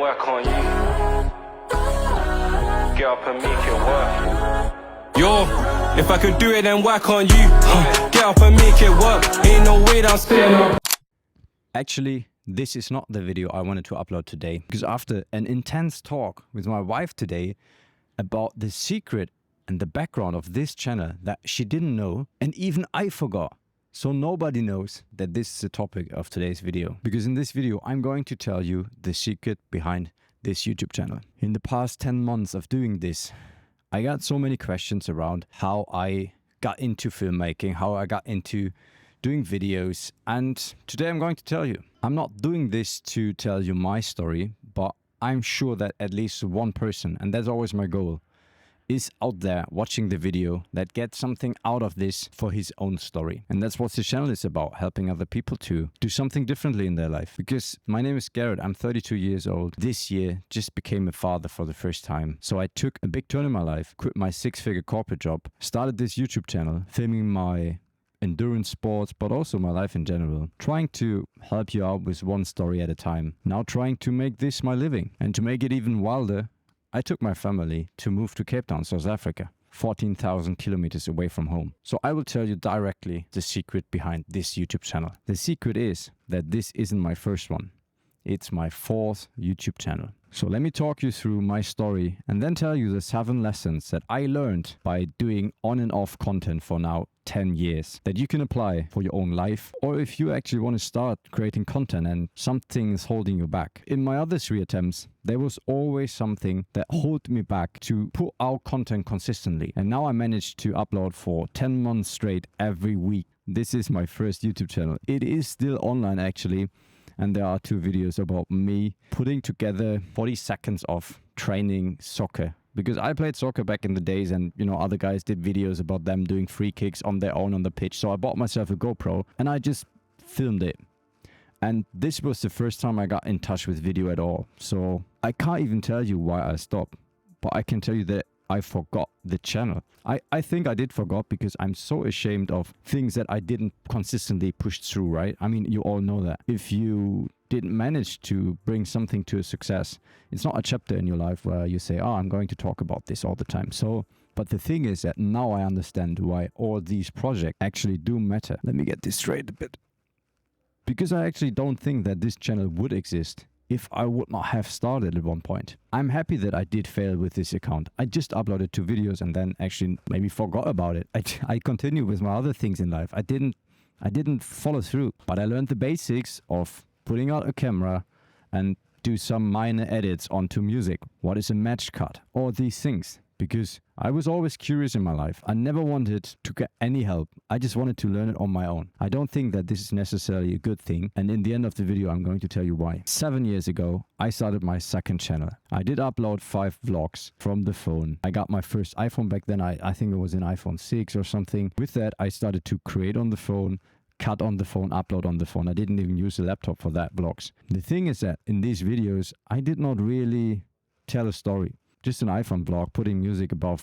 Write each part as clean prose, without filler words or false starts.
work on you. Get up and make it work. Yo, if I could do it, then whack on you. Get up and make it work. Ain't no way that I'm staying up. Actually, this is not the video I wanted to upload today, because after an intense talk with my wife today about the secret and the background of this channel that she didn't know, and even I forgot. So nobody knows that this is the topic of today's video, because in this video I'm going to tell you the secret behind this YouTube channel. In the past 10 months of doing this, I got so many questions around how I got into filmmaking, how I got into doing videos, and today I'm going to tell you. I'm not doing this to tell you my story, but I'm sure that at least one person, and that's always my goal, is out there watching the video that gets something out of this for his own story. And that's what this channel is about, helping other people to do something differently in their life. Because my name is Garrett, I'm 32 years old. This year, just became a father for the first time. So I took a big turn in my life, quit my 6-figure corporate job, started this YouTube channel, filming my endurance sports, but also my life in general, trying to help you out with one story at a time. Now trying to make this my living. And to make it even wilder, I took my family to move to Cape Town, South Africa, 14,000 kilometers away from home. So I will tell you directly the secret behind this YouTube channel. The secret is that this isn't my first one. It's my 4th YouTube channel. So let me talk you through my story and then tell you the 7 lessons that I learned by doing on and off content for now 10 years that you can apply for your own life, or if you actually want to start creating content and something's holding you back. In my other 3 attempts, there was always something that held me back to put out content consistently. And now I managed to upload for 10 months straight every week. This is my first YouTube channel. It is still online actually. And there are 2 videos about me putting together 40 seconds of training soccer. Because I played soccer back in the days, and other guys did videos about them doing free kicks on their own on the pitch. So I bought myself a GoPro and I just filmed it. And this was the first time I got in touch with video at all. So I can't even tell you why I stopped. But I can tell you that I forgot the channel. I think I did forgot because I'm so ashamed of things that I didn't consistently push through, right? I mean, you all know that. If you didn't manage to bring something to a success, it's not a chapter in your life where you say, oh, I'm going to talk about this all the time. So, but the thing is that now I understand why all these projects actually do matter. Let me get this straight a bit. Because I actually don't think that this channel would exist if I would not have started at one point. I'm happy that I did fail with this account. I just uploaded 2 videos and then actually maybe forgot about it. I continue with my other things in life. I didn't follow through, but I learned the basics of putting out a camera and do some minor edits onto music. What is a match cut? All these things. Because I was always curious in my life. I never wanted to get any help. I just wanted to learn it on my own. I don't think that this is necessarily a good thing. And in the end of the video, I'm going to tell you why. 7 years ago, I started my 2nd channel. I did upload 5 vlogs from the phone. I got my first iPhone back then. I think it was an iPhone 6 or something. With that, I started to create on the phone, cut on the phone, upload on the phone. I didn't even use a laptop for that vlogs. The thing is that in these videos, I did not really tell a story. Just an iPhone vlog, putting music about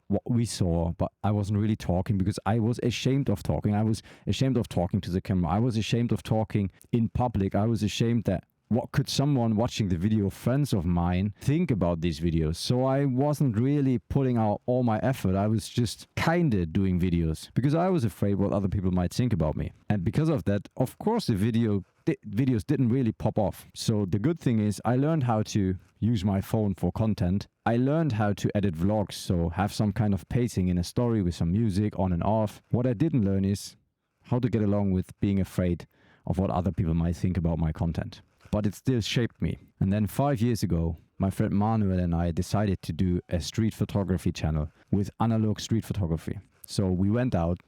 what we saw, but I wasn't really talking because I was ashamed of talking. I was ashamed of talking to the camera. I was ashamed of talking in public. I was ashamed that what could someone watching the video, friends of mine, think about these videos? So I wasn't really putting out all my effort. I was just kinda doing videos because I was afraid what other people might think about me. And because of that, of course, the videos didn't really pop off. So the good thing is I learned how to use my phone for content. I learned how to edit vlogs, so have some kind of pacing in a story with some music on and off. What I didn't learn is how to get along with being afraid of what other people might think about my content. But it still shaped me. And then 5 years ago, my friend Manuel and I decided to do a street photography channel with analog street photography. So we went out,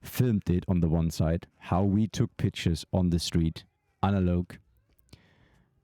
filmed it on the one side, how we took pictures on the street, analog.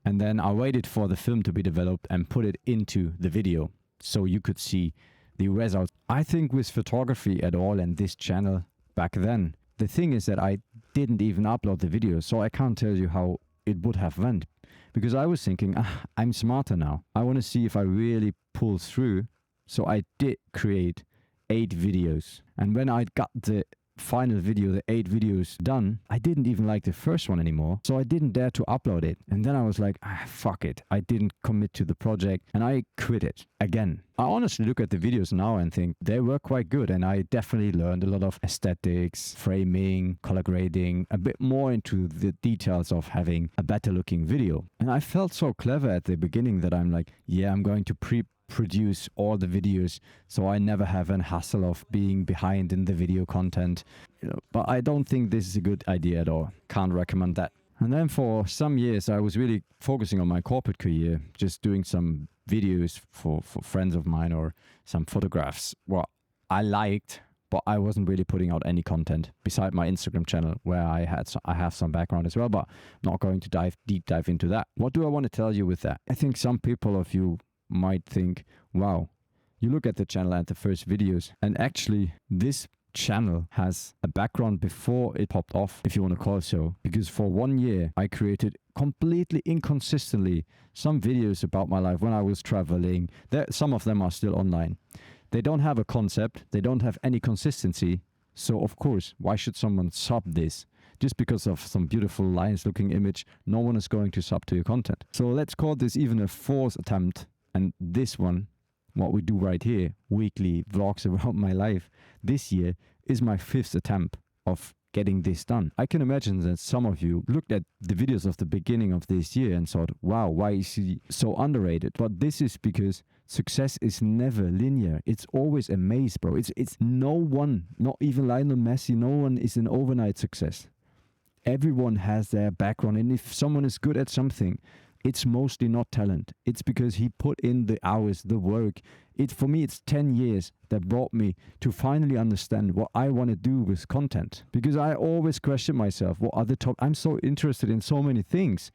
And then I waited for the film to be developed and put it into the video so you could see the results. I think with photography at all and this channel back then, the thing is that I didn't even upload the video, so I can't tell you how it would have went. Because I was thinking, I'm smarter now. I want to see if I really pull through. So I did create 8 videos. And when I got the final video, the 8 videos done, I didn't even like the first one anymore. So I didn't dare to upload it. And then I was like, fuck it. I didn't commit to the project and I quit it again. I honestly look at the videos now and think they were quite good. And I definitely learned a lot of aesthetics, framing, color grading, a bit more into the details of having a better looking video. And I felt so clever at the beginning that I'm like, yeah, I'm going to produce all the videos so I never have an hassle of being behind in the video content. But I don't think this is a good idea at all. Can't recommend that. And then for some years I was really focusing on my corporate career, just doing some videos for friends of mine or some photographs what I liked, but I wasn't really putting out any content beside my Instagram channel where I have some background as well, but I'm not going to deep dive into that. What do I want to tell you with that? I think some people of you might think, wow, you look at the channel and the first videos, and actually this channel has a background before it popped off, if you want to call it so, because for 1 year I created completely inconsistently some videos about my life when I was traveling. Some of them are still online. They don't have a concept, they don't have any consistency, so of course, why should someone sub this? Just because of some beautiful nice looking image, no one is going to sub to your content. So let's call this even a 4th attempt. And this one, what we do right here, weekly vlogs about my life, this year is my 5th attempt of getting this done. I can imagine that some of you looked at the videos of the beginning of this year and thought, wow, why is he so underrated? But this is because success is never linear. It's always a maze, bro. It's no one, not even Lionel Messi, no one is an overnight success. Everyone has their background, and if someone is good at something, it's mostly not talent. It's because he put in the hours, the work. For me, it's 10 years that brought me to finally understand what I want to do with content. Because I always question myself, what other I'm so interested in so many things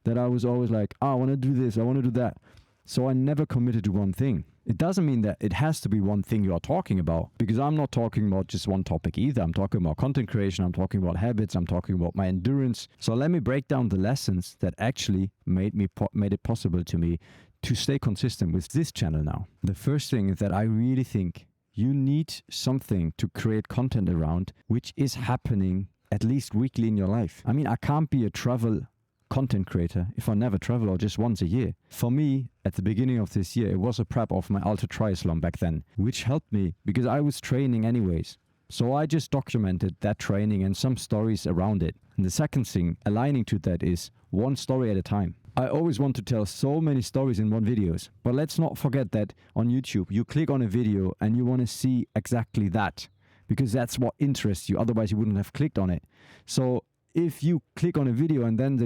that I was always like, I want to do this, I want to do that. So I never committed to one thing. It doesn't mean that it has to be one thing you are talking about, because I'm not talking about just one topic either. I'm talking about content creation, I'm talking about habits, I'm talking about my endurance. So let me break down the lessons that actually made it possible to me to stay consistent with this channel now. The first thing is that I really think you need something to create content around, which is happening at least weekly in your life. I mean, I can't be a travel content creator if I never travel or just once a year. For me, at the beginning of this year, it was a prep of my ultra triathlon back then, which helped me because I was training anyways. So I just documented that training and some stories around it. And the second thing, aligning to that, is one story at a time. I always want to tell so many stories in one videos, but let's not forget that on YouTube, you click on a video and you want to see exactly that because that's what interests you. Otherwise, you wouldn't have clicked on it. So if you click on a video and then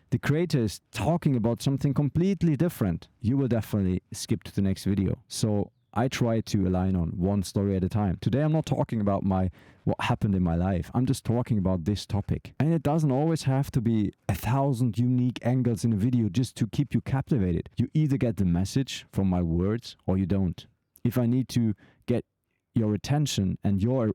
the creator is talking about something completely different, you will definitely skip to the next video. So I try to align on one story at a time. Today I'm not talking about what happened in my life. I'm just talking about this topic. And it doesn't always have to be 1,000 unique angles in a video just to keep you captivated. You either get the message from my words or you don't. If I need to get your attention and your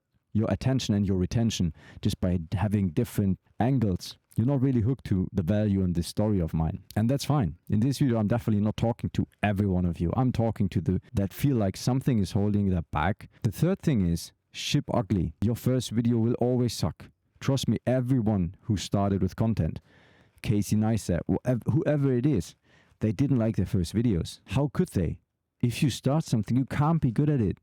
attention and your retention just by having different angles, you're not really hooked to the value in this story of mine. And that's fine. In this video, I'm definitely not talking to every one of you. I'm talking to that feel like something is holding that back. The third thing is ship ugly. Your first video will always suck. Trust me, everyone who started with content, Casey Neistat, whoever it is, they didn't like their first videos. How could they? If you start something, you can't be good at it.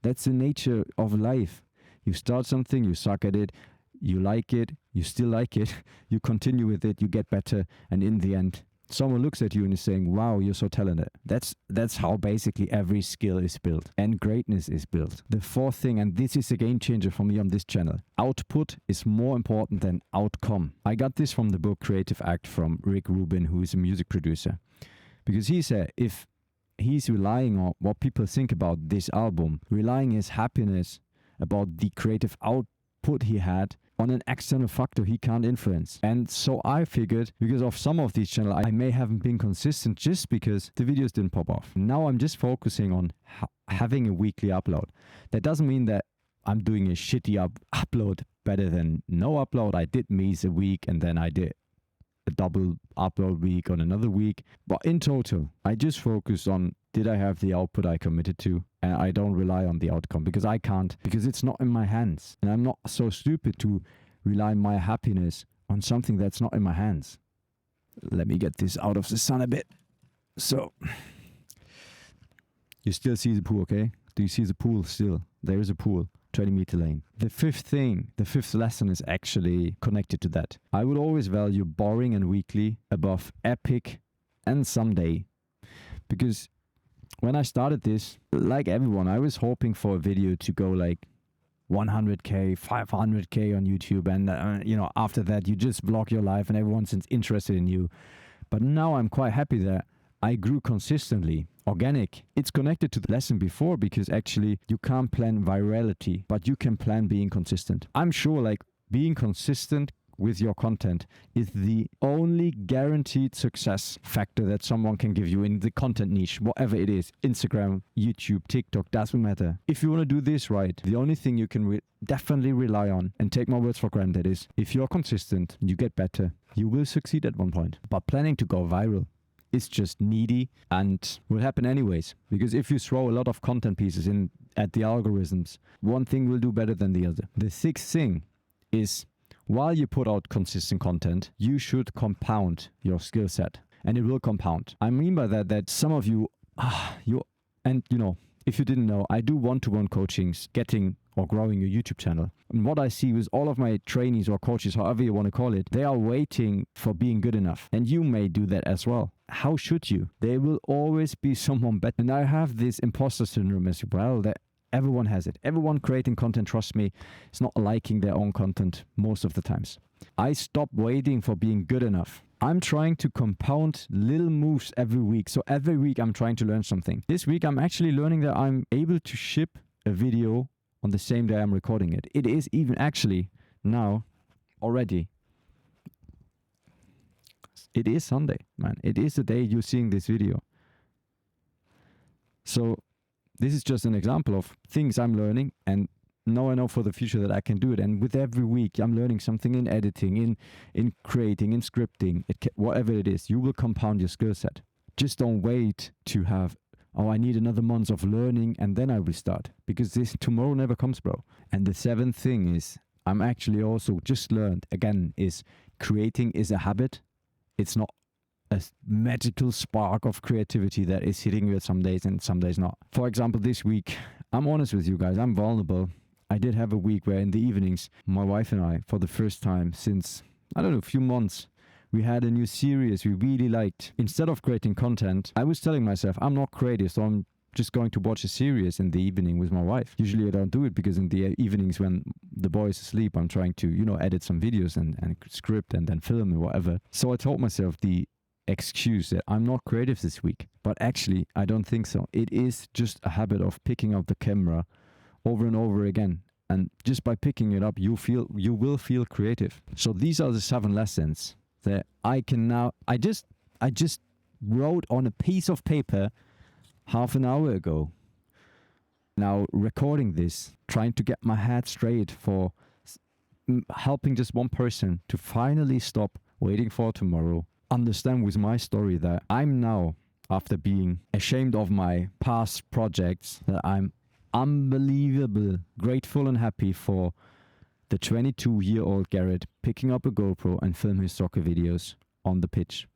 That's the nature of life. You start something, you suck at it, you like it, you still like it, you continue with it, you get better, and in the end, someone looks at you and is saying, wow, you're so talented. That's how basically every skill is built and greatness is built. The fourth thing, and this is a game changer for me on this channel, output is more important than outcome. I got this from the book Creative Act from Rick Rubin, who is a music producer, because he said if he's relying on what people think about this album, relying his happiness about the creative output he had on an external factor he can't influence. And so I figured, because of some of these channels, I may haven't been consistent just because the videos didn't pop off. Now I'm just focusing on having a weekly upload. That doesn't mean that I'm doing a shitty upload better than no upload. I did Mies a week and then I did a double upload week on another week. But in total, I just focus on, did I have the output I committed to? And I don't rely on the outcome because I can't, because it's not in my hands. And I'm not so stupid to rely my happiness on something that's not in my hands. Let me get this out of the sun a bit. So, you still see the pool, okay? Do you see the pool still? There is a pool, 20-meter lane. The fifth lesson is actually connected to that. I would always value boring and weekly above epic and someday. Because when I started this, like everyone, I was hoping for a video to go like 100K, 500K on YouTube. And, after that, you just vlog your life and everyone's interested in you. But now I'm quite happy that I grew consistently, organic. It's connected to the lesson before because actually you can't plan virality, but you can plan being consistent. I'm sure like being consistent with your content is the only guaranteed success factor that someone can give you in the content niche, whatever it is, Instagram, YouTube, TikTok, doesn't matter. If you want to do this right, the only thing you can definitely rely on, and take my words for granted, is if you're consistent, you get better, you will succeed at one point. But planning to go viral, it's just needy and will happen anyways. Because if you throw a lot of content pieces in at the algorithms, one thing will do better than the other. The sixth thing is, while you put out consistent content, you should compound your skill set. And it will compound. I mean by that some of you, if you didn't know, I do one-to-one coachings, getting or growing your YouTube channel. And what I see is all of my trainees or coaches, however you want to call it, they are waiting for being good enough. And you may do that as well. How should you? There will always be someone better. And I have this imposter syndrome as well, that everyone has it. Everyone creating content, trust me, is not liking their own content most of the times. I stopped waiting for being good enough. I'm trying to compound little moves every week. So every week I'm trying to learn something. This week I'm actually learning that I'm able to ship a video on the same day I'm recording it. It is even actually now already. It is Sunday, man. It is the day you're seeing this video. So this is just an example of things I'm learning, and now I know for the future that I can do it. And with every week, I'm learning something in editing, in creating, in scripting, whatever it is. You will compound your skill set. Just don't wait to have, I need another month of learning and then I will start. Because tomorrow never comes, bro. And the seventh thing is, I'm actually also just learned, again, is creating is a habit. It's not a magical spark of creativity that is hitting you some days and some days not. For example, this week, I'm honest with you guys, I'm vulnerable. I did have a week where in the evenings, my wife and I, for the first time since, a few months, we had a new series we really liked. Instead of creating content, I was telling myself, I'm not creative, so I'm just going to watch a series in the evening with my wife. Usually I don't do it because in the evenings when the boy is asleep, I'm trying to, edit some videos and script and then film and whatever. So I told myself the excuse that I'm not creative this week. But actually, I don't think so. It is just a habit of picking up the camera over and over again. And just by picking it up, you will feel creative. So these are the 7 lessons that I can now, I just wrote on a piece of paper half an hour ago. Now recording this, trying to get my head straight for helping just one person to finally stop waiting for tomorrow. Understand with my story that I'm now, after being ashamed of my past projects, that I'm unbelievable, grateful and happy for the 22-year-old Garrett picking up a GoPro and film his soccer videos on the pitch.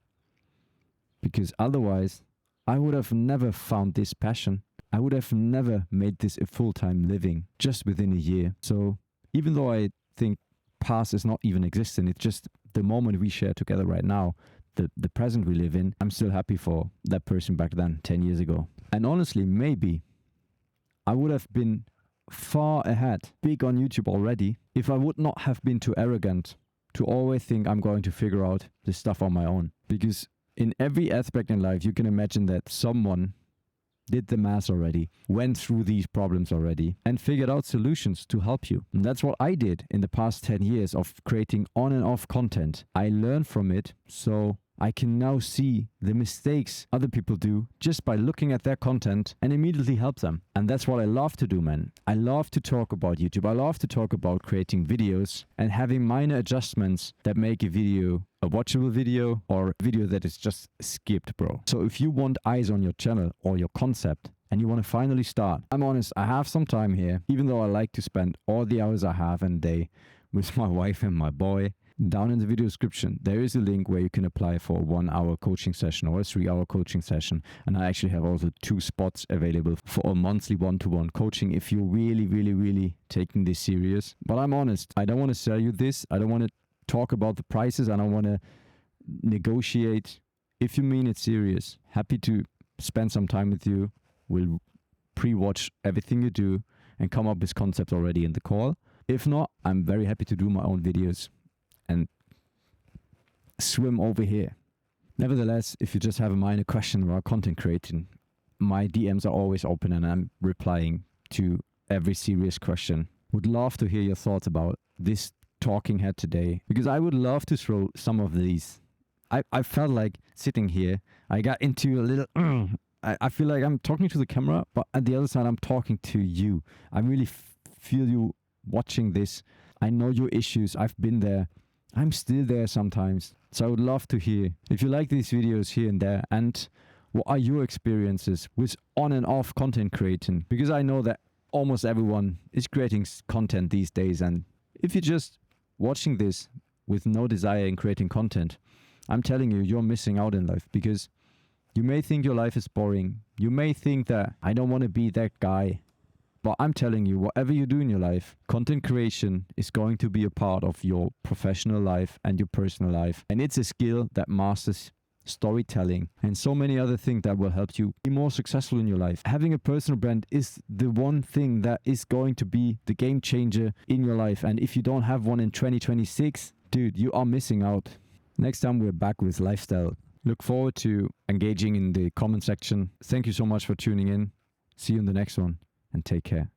Because otherwise, I would have never found this passion. I would have never made this a full-time living just within a year. So even though I think past is not even existent, it's just the moment we share together right now, the present we live in, I'm still happy for that person back then, 10 years ago. And honestly, maybe I would have been far ahead, big on YouTube already, if I would not have been too arrogant to always think I'm going to figure out this stuff on my own. Because in every aspect in life, you can imagine that someone did the math already, went through these problems already, and figured out solutions to help you. And that's what I did in the past 10 years of creating on and off content. I learned from it, so I can now see the mistakes other people do just by looking at their content and immediately help them. And that's what I love to do, man. I love to talk about YouTube. I love to talk about creating videos and having minor adjustments that make a video a watchable video or a video that is just skipped, bro. So if you want eyes on your channel or your concept and you want to finally start, I'm honest, I have some time here, even though I like to spend all the hours I have in a day with my wife and my boy. Down in the video description, there is a link where you can apply for a 1 hour coaching session or a 3 hour coaching session. And I actually have also 2 spots available for a monthly one-to-one coaching if you're really taking this serious. But I'm honest, I don't want to sell you this. I don't want to talk about the prices. I don't want to negotiate. If you mean it serious, happy to spend some time with you. We'll pre-watch everything you do and come up with concepts already in the call. If not, I'm very happy to do my own videos and swim over here. Nevertheless, if you just have a minor question about content creating, my DMs are always open and I'm replying to every serious question. Would love to hear your thoughts about this talking head today, because I would love to throw some of these. I felt like sitting here, I got into a little, I feel like I'm talking to the camera, but at the other side, I'm talking to you. I really feel you watching this. I know your issues. I've been there. I'm still there sometimes. So I would love to hear if you like these videos here and there, and what are your experiences with on and off content creating? Because I know that almost everyone is creating content these days. And if you're just watching this with no desire in creating content, I'm telling you, you're missing out in life, because you may think your life is boring. You may think that I don't want to be that guy. But I'm telling you, whatever you do in your life, content creation is going to be a part of your professional life and your personal life. And it's a skill that masters storytelling and so many other things that will help you be more successful in your life. Having a personal brand is the one thing that is going to be the game changer in your life. And if you don't have one in 2026, dude, you are missing out. Next time we're back with lifestyle. Look forward to engaging in the comment section. Thank you so much for tuning in. See you in the next one. And take care.